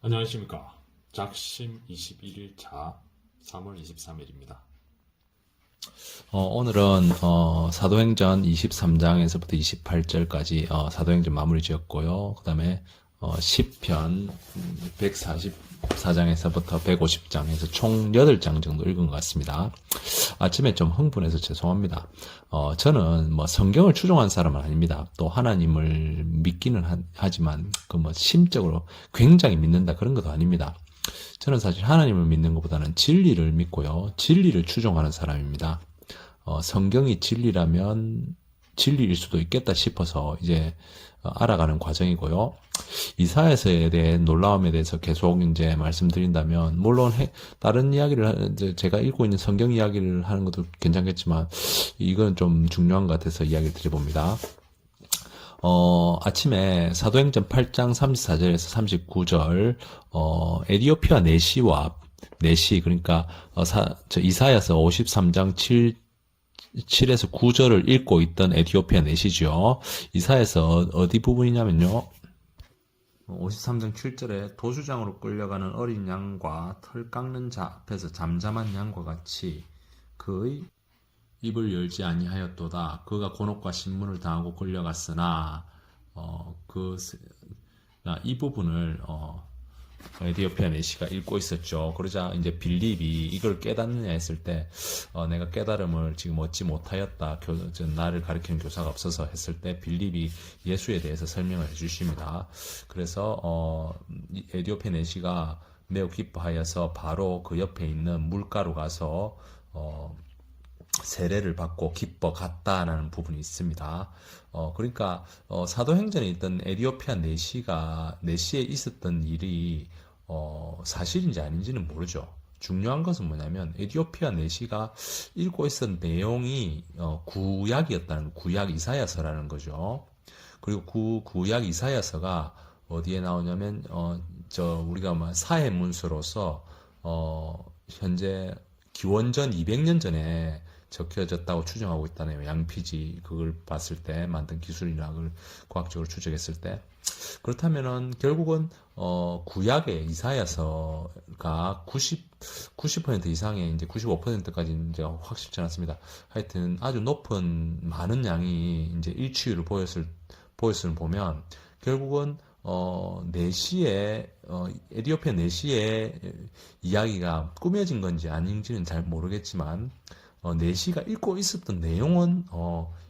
안녕하십니까. 작심 21일차 3월 23일입니다. 오늘은 사도행전 23장에서부터 28절까지 사도행전 마무리 지었고요. 그 다음에 시편 144장에서부터 150장에서 총 8장 정도 읽은 것 같습니다. 아침에 좀 흥분해서 죄송합니다. 저는 성경을 추종한 사람은 아닙니다. 또 하나님을 믿기는 하지만 심적으로 굉장히 믿는다 그런 것도 아닙니다. 저는 사실 하나님을 믿는 것보다는 진리를 믿고요. 진리를 추종하는 사람입니다. 성경이 진리라면 진리일 수도 있겠다 싶어서 이제 알아가는 과정이고요. 이사야서에 대한 놀라움에 대해서 계속 이제 말씀드린다면, 물론 다른 이야기를 제가 읽고 있는 성경 이야기를 하는 것도 괜찮겠지만 이건 좀 중요한 것 같아서 이야기를 드려봅니다. 아침에 사도행전 8장 34절에서 39절, 에디오피아 내시, 그러니까, 이사야서 53장 7에서 9절을 읽고 있던 에디오피아 내시죠. 이사야서 어디 부분이냐면요. 53장 7절에 도수장으로 끌려가는 어린 양과 털 깎는 자 앞에서 잠잠한 양과 같이 그의 입을 열지 아니하였도다. 그가 곤혹과 신문을 당하고 끌려갔으나 이 부분을 에디오피아 내시가 읽고 있었죠. 그러자 이제 빌립이 이걸 깨닫느냐 했을 때 내가 깨달음을 지금 얻지 못하였다. 나를 가르치는 교사가 없어서 했을 때 빌립이 예수에 대해서 설명을 해주십니다. 그래서 에디오피아 내시가 매우 기뻐하여서 바로 그 옆에 있는 물가로 가서 세례를 받고 기뻐 갔다라는 부분이 있습니다. 그러니까 사도행전에 있던 에디오피아 내시에 있었던 일이 사실인지 아닌지는 모르죠. 중요한 것은 뭐냐면 에디오피아 내시가 읽고 있었던 내용이 구약이었다는, 구약 이사야서라는 거죠. 그리고 구약 이사야서가 어디에 나오냐면 우리가 사해 문서로서 현재 기원전 200년 전에 적혀졌다고 추정하고 있다네요. 양피지 그걸 봤을 때, 만든 기술이나 그걸 과학적으로 추적했을 때. 그렇다면은 결국은 구약의 이사야서가 90% 이상의, 이제 95%까지는 이제 확실치 않습니다. 하여튼 아주 많은 양이 이제 일치율을 보였을 보면 결국은 에디오피아 내시의 이야기가 꾸며진 건지 아닌지는 잘 모르겠지만, 내시가 읽고 있었던 내용은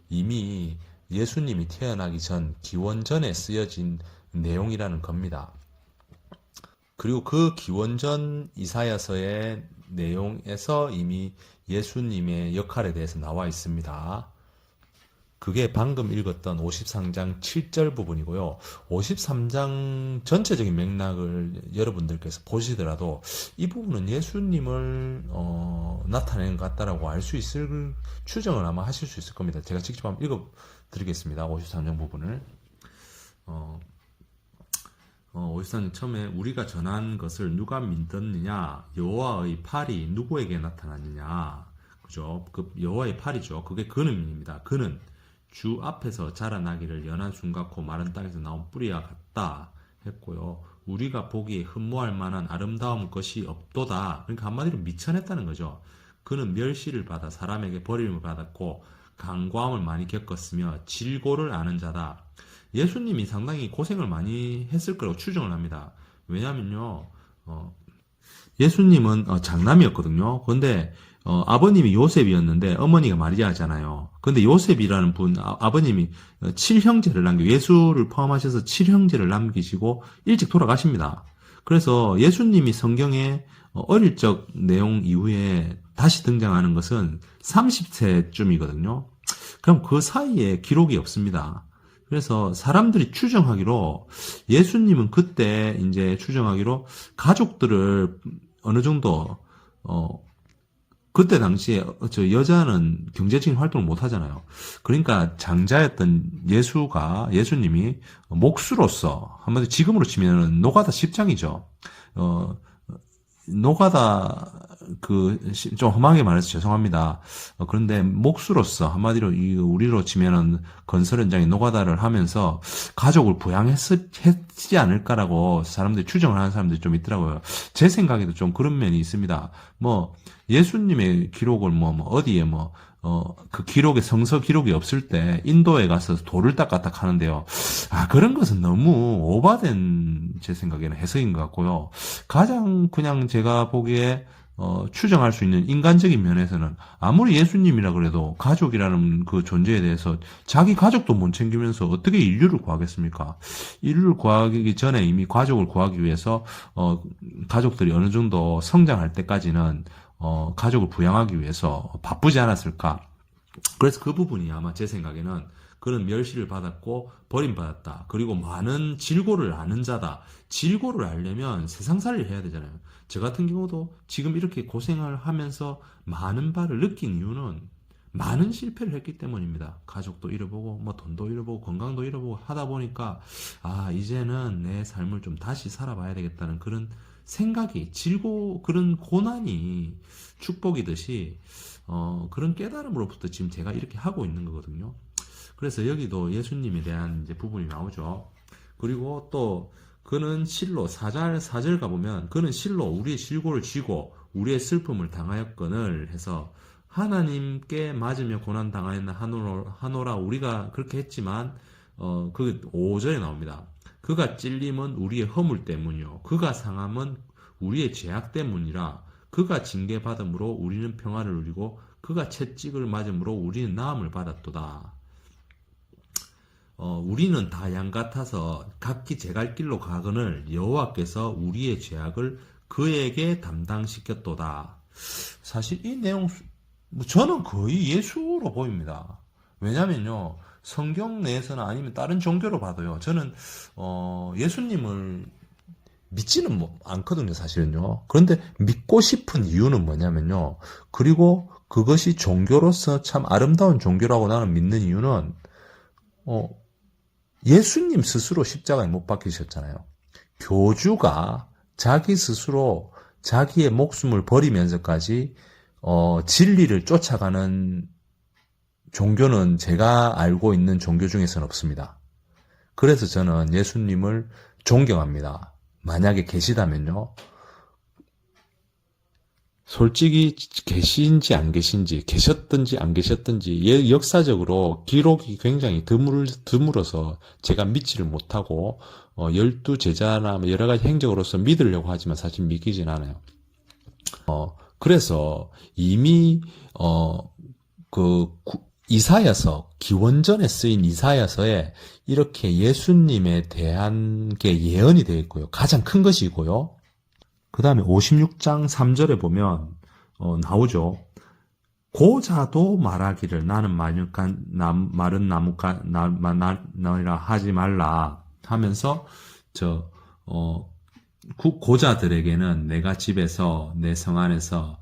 이미 예수님이 태어나기 전 기원전에 쓰여진 내용이라는 겁니다. 그리고 그 기원전 이사야서의 내용에서 이미 예수님의 역할에 대해서 나와 있습니다. 그게 방금 읽었던 53장 7절 부분이고요. 53장 전체적인 맥락을 여러분들께서 보시더라도 이 부분은 예수님을 나타내는 것 같다라고 알 수 있을, 추정을 아마 하실 수 있을 겁니다. 제가 직접 한번 읽어드리겠습니다. 53장 부분을. 53장 처음에 우리가 전한 것을 누가 믿었느냐? 여호와의 팔이 누구에게 나타났느냐? 그죠? 그 여호와의 팔이죠. 그게 그는입니다. 그는 주 앞에서 자라나기를 연한 순 같고 마른 땅에서 나온 뿌리와 같다 했고요. 우리가 보기에 흠모할 만한 아름다운 것이 없도다. 그러니까 한마디로 미천했다는 거죠. 그는 멸시를 받아 사람에게 버림을 받았고 간과함을 많이 겪었으며 질고를 아는 자다. 예수님이 상당히 고생을 많이 했을 거라고 추정을 합니다. 왜냐면요, 예수님은 장남이었거든요. 그런데 아버님이 요셉이었는데 어머니가 마리아잖아요. 근데 요셉이라는 아버님이 7형제를 예수를 포함하셔서 7형제를 남기시고 일찍 돌아가십니다. 그래서 예수님이 성경에 어릴 적 내용 이후에 다시 등장하는 것은 30세쯤이거든요. 그럼 그 사이에 기록이 없습니다. 그래서 사람들이 추정하기로, 예수님은 그때 이제 추정하기로 가족들을 어느 정도 그때 당시에 여자는 경제적인 활동을 못 하잖아요. 그러니까 장자였던 예수님이 목수로서, 한마디로 지금으로 치면 노가다 십장이죠. 노가다, 좀 험하게 말해서 죄송합니다. 그런데 목수로서, 한마디로, 우리로 치면은 건설 현장에 노가다를 하면서 가족을 부양했지 않을까라고 사람들이 추정을 하는 사람들이 좀 있더라고요. 제 생각에도 좀 그런 면이 있습니다. 예수님의 기록을 어디에 그 기록에 성서 기록이 없을 때 인도에 가서 돌을 닦았다 하는데요. 그런 것은 너무 오바된 제 생각에는 해석인 것 같고요. 가장 그냥 제가 보기에 추정할 수 있는 인간적인 면에서는 아무리 예수님이라 그래도 가족이라는 그 존재에 대해서 자기 가족도 못 챙기면서 어떻게 인류를 구하겠습니까? 인류를 구하기 전에 이미 가족을 구하기 위해서 가족들이 어느 정도 성장할 때까지는 가족을 부양하기 위해서 바쁘지 않았을까? 그래서 그 부분이 아마 제 생각에는 그런 멸시를 받았고 버림받았다. 그리고 많은 질고를 아는 자다. 질고를 알려면 세상살이를 해야 되잖아요. 저 같은 경우도 지금 이렇게 고생을 하면서 많은 바를 느낀 이유는 많은 실패를 했기 때문입니다. 가족도 잃어보고 돈도 잃어보고 건강도 잃어보고 하다 보니까 이제는 내 삶을 좀 다시 살아봐야 되겠다는 그런 생각이 그런 고난이 축복이듯이 그런 깨달음으로부터 지금 제가 이렇게 하고 있는 거거든요. 그래서 여기도 예수님에 대한 이제 부분이 나오죠. 그리고 또 그는 실로 4절 가보면 그는 실로 우리의 질고를 쥐고 우리의 슬픔을 당하였거늘 해서 하나님께 맞으며 고난 당하였나 하노라 우리가 그렇게 했지만 그 5절에 나옵니다. 그가 찔림은 우리의 허물 때문이요 그가 상함은 우리의 죄악 때문이라 그가 징계받음으로 우리는 평화를 누리고 그가 채찍을 맞음으로 우리는 나음을 받았도다. 우리는 다 양 같아서 각기 제 갈 길로 가거늘 여호와께서 우리의 죄악을 그에게 담당시켰도다. 사실 이 내용 저는 거의 예수로 보입니다. 왜냐면요 성경 내에서는 아니면 다른 종교로 봐도요 저는 예수님을 믿지는 않거든요 사실은요. 그런데 믿고 싶은 이유는 뭐냐면요 그리고 그것이 종교로서 참 아름다운 종교라고 나는 믿는 이유는 예수님 스스로 십자가에 못 박히셨잖아요. 교주가 자기 스스로 자기의 목숨을 버리면서까지 진리를 쫓아가는 종교는 제가 알고 있는 종교 중에서는 없습니다. 그래서 저는 예수님을 존경합니다. 만약에 계시다면요. 솔직히 계신지 안 계신지 계셨든지 안 계셨든지 역사적으로 기록이 굉장히 드물어서 제가 믿지를 못하고 12제자나 여러 가지 행적으로서 믿으려고 하지만 사실 믿기진 않아요. 그래서 이미 이사야서 기원전에 쓰인 이사야서에 이렇게 예수님에 대한 게 예언이 되어 있고요. 가장 큰 것이고요. 그 다음에 56장 3절에 보면 나오죠. 고자도 말하기를 나는 마른 나무니라 하지 말라 하면서 고자들에게는 내가 집에서 내 성 안에서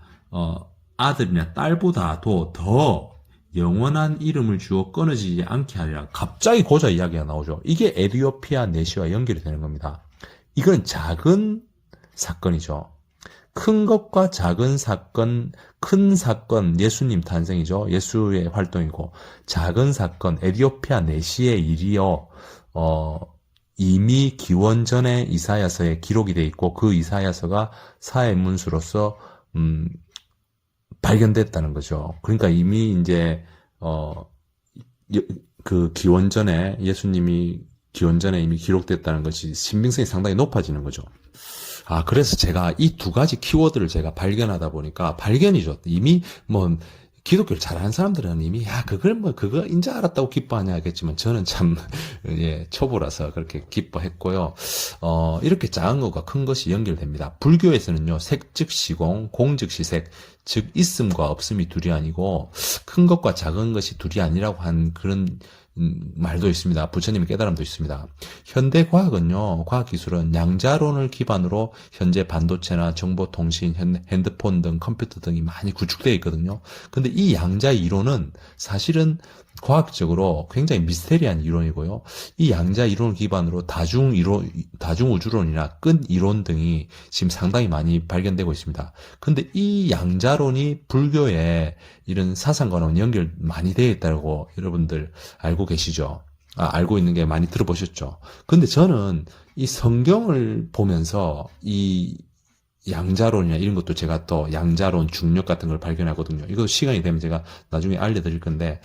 아들이나 딸보다도 더 영원한 이름을 주어 끊어지지 않게 하리라. 갑자기 고자 이야기가 나오죠. 이게 에디오피아 내시와 연결이 되는 겁니다. 이건 작은 사건이죠. 큰 것과 작은 사건, 큰 사건 예수님 탄생이죠. 예수의 활동이고 작은 사건 에디오피아 내시의 일이요. 이미 기원전에 이사야서에 기록이 돼 있고 그 이사야서가 사회문수로서 발견됐다는 거죠. 그러니까 이미 이제 그 기원전에 예수님이 기원전에 이미 기록됐다는 것이 신빙성이 상당히 높아지는 거죠. 그래서 제가 이 두 가지 키워드를 제가 발견하다 보니까 발견이죠. 이미 기독교를 잘하는 사람들은 이미 그거 인제 알았다고 기뻐하냐 하겠지만 저는 참 초보라서 그렇게 기뻐했고요. 이렇게 작은 것과 큰 것이 연결됩니다. 불교에서는요 색 즉 시공, 공 즉 시색, 즉 있음과 없음이 둘이 아니고 큰 것과 작은 것이 둘이 아니라고 한 그런 말도 있습니다. 부처님의 깨달음도 있습니다. 현대 과학은요, 과학기술은 양자론을 기반으로 현재 반도체나 정보통신, 핸드폰 등 컴퓨터 등이 많이 구축되어 있거든요. 근데 이 양자 이론은 사실은 과학적으로 굉장히 미스테리한 이론이고요. 이 양자 이론을 기반으로 다중우주론이나 끈 이론 등이 지금 상당히 많이 발견되고 있습니다. 근데 이 양자론이 불교의 이런 사상과는 연결 많이 되어 있다고 여러분들 알고 계시죠? 알고 있는 게 많이 들어보셨죠? 근데 저는 이 성경을 보면서 이 양자론이나 이런 것도 제가 또 양자론, 중력 같은 걸 발견하거든요. 이거 시간이 되면 제가 나중에 알려드릴 건데,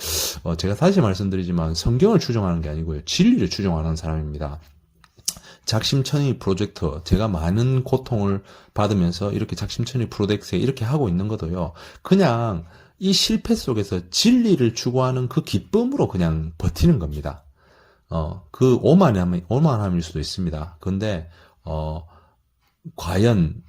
제가 다시 말씀드리지만 성경을 추종하는 게 아니고요. 진리를 추종하는 사람입니다. 작심천의 프로젝트, 제가 많은 고통을 받으면서 이렇게 작심천의 프로젝트에 이렇게 하고 있는 것도요. 그냥 이 실패 속에서 진리를 추구하는 그 기쁨으로 그냥 버티는 겁니다. 그 오만함일 수도 있습니다. 근데, 과연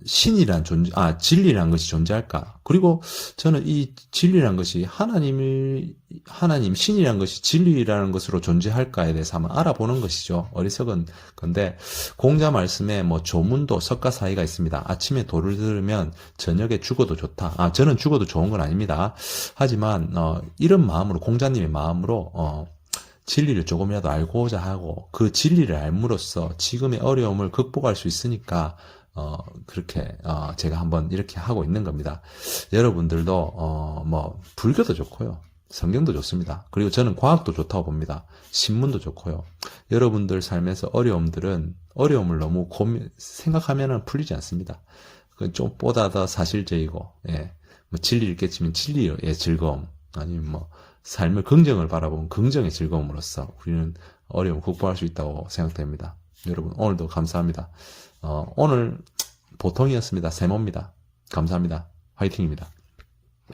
진리란 것이 존재할까? 그리고 저는 이 진리란 것이 하나님 신이란 것이 진리라는 것으로 존재할까에 대해서 한번 알아보는 것이죠. 어리석은 건데 공자 말씀에 뭐 조문도 석가 사이가 있습니다. 아침에 도를 들으면 저녁에 죽어도 좋다. 저는 죽어도 좋은 건 아닙니다. 하지만 이런 마음으로 공자님의 마음으로 진리를 조금이라도 알고자 하고 그 진리를 알므로써 지금의 어려움을 극복할 수 있으니까 그렇게 제가 한번 이렇게 하고 있는 겁니다. 여러분들도 뭐 불교도 좋고요. 성경도 좋습니다. 그리고 저는 과학도 좋다고 봅니다. 신문도 좋고요. 여러분들 삶에서 어려움을 너무 생각하면은 풀리지 않습니다. 좀 보다 더 사실적이고 뭐 진리를 깨치면 진리의 즐거움 아니면 뭐 삶의 긍정을 바라보면 긍정의 즐거움으로써 우리는 어려움을 극복할 수 있다고 생각됩니다. 여러분 오늘도 감사합니다. 오늘 보통이었습니다. 세모입니다. 감사합니다. 화이팅입니다.